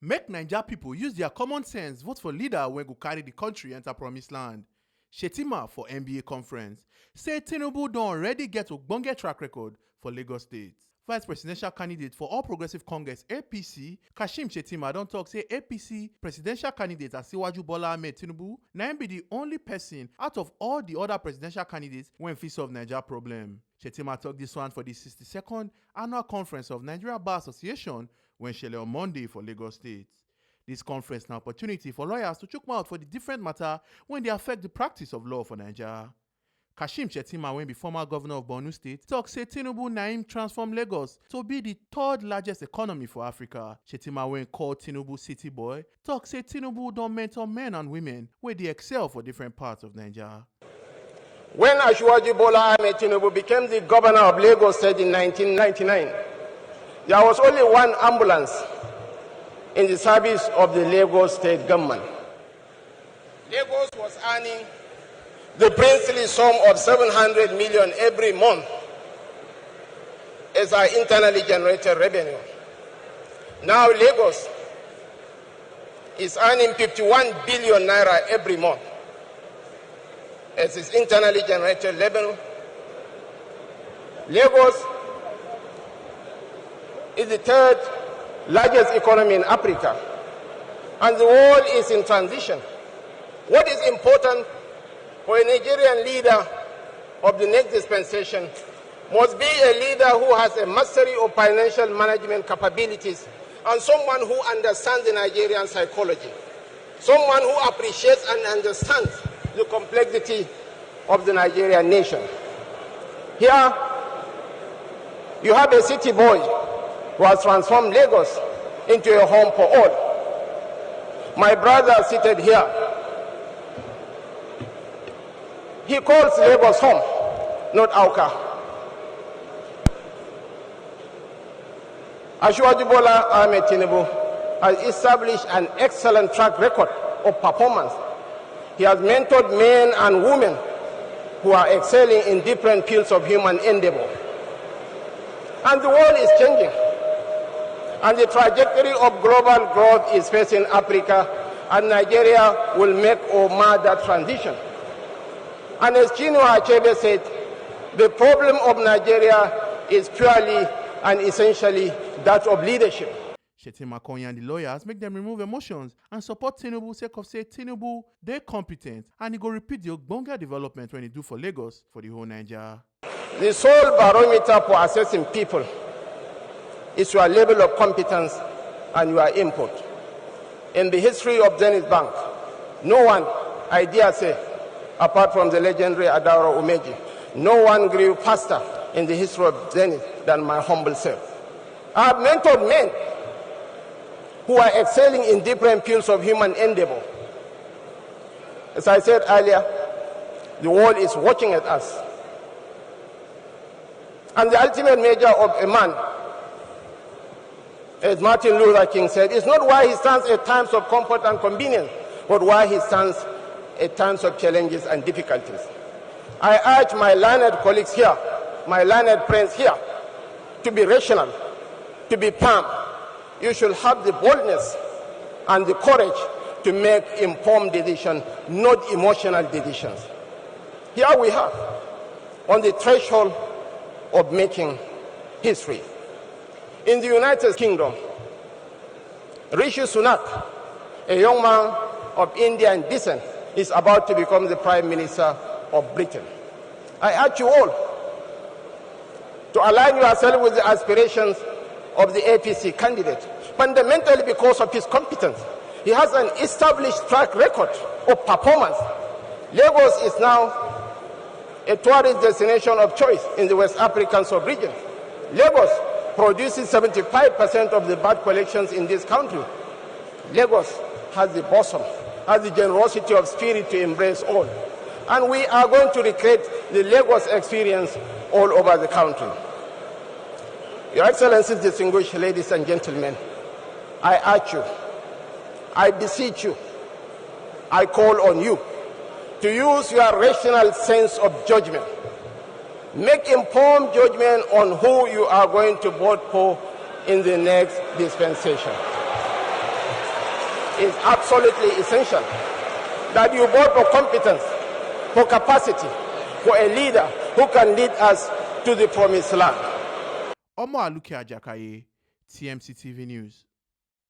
Make Naija people use their common sense, vote for leader when go carry the country enter promised land. Shettima for NBA conference say Tinubu don already get ogbonge track record for Lagos State. Vice presidential candidate for All Progressive Congress APC, Shettima don talk say APC presidential candidate Asiwaju Bola Ahmed Tinubu na im be the only person out of all the other presidential candidates wey fit solve Naija problem. Shettima talk this one for the 62nd annual conference of Nigeria Bar Association when shele on Monday for Lagos State. This conference na opportunity for lawyers to chook mouth for the different matter when they affect the practice of law for Naija. Shettima, when be former governor of Borno State, talk say Tinubu na im transform Lagos to be the third largest economy for Africa. Shettima, when called Tinubu city boy, talk say Tinubu don mentor men and women where they excel for different parts of Naija. When Asiwaju Bola Ahmed Tinubu became the governor of Lagos State in 1999, there was only one ambulance in the service of the Lagos State government. Lagos was earning the princely sum of 700 million every month as our internally generated revenue. Now Lagos is earning 51 billion naira every month as its internally generated revenue. Lagos is the third largest economy in Africa, and the world is in transition. What is important for a Nigerian leader of the next dispensation must be a leader who has a mastery of financial management capabilities and someone who understands the Nigerian psychology, someone who appreciates and understands the complexity of the Nigerian nation. Here, you have a city boy who has transformed Lagos into a home for all. My brother seated here, he calls Lagos home, not Auka. Asiwaju Bola Ahmed Tinubu has established an excellent track record of performance. He has mentored men and women who are excelling in different fields of human endeavor. And the world is changing. And the trajectory of global growth is facing Africa, and Nigeria will make or mar that transition. And as Chinua Achebe said, the problem of Nigeria is purely and essentially that of leadership. Shettima and the lawyers make them remove emotions and support Tinubu sake of say Tinubu they competent and he go repeat the ogbonge development when he do for Lagos for the whole Naija. The sole barometer for assessing people is your level of competence and your input. In the history of Zenith Bank, no one, I dare say, apart from the legendary Adaora Umeji, no one grew faster in the history of Zenith than my humble self. I have mentored men who are excelling in different fields of human endeavor. As I said earlier, the world is watching at us. And the ultimate measure of a man, as Martin Luther King said, is not why he stands at times of comfort and convenience, but why he stands at times of challenges and difficulties. I urge my learned colleagues here, my learned friends here, to be rational, to be calm. You should have the boldness and the courage to make informed decisions, not emotional decisions. Here we have, on the threshold of making history. In the United Kingdom, Rishi Sunak, a young man of Indian descent, is about to become the Prime Minister of Britain. I urge you all to align yourself with the aspirations of the APC candidate, fundamentally because of his competence. He has an established track record of performance. Lagos is now a tourist destination of choice in the West African sub-region. Lagos produces 75% of the bird collections in this country. Lagos has the bosom, has the generosity of spirit to embrace all. And we are going to recreate the Lagos experience all over the country. Your Excellencies, distinguished ladies and gentlemen, I urge you, I beseech you, I call on you to use your rational sense of judgment. Make informed judgment on who you are going to vote for in the next dispensation. is absolutely essential. That you vote for competence, for capacity, for a leader who can lead us to the promised land. Omo Aluke Ajakaye, TMC TV News.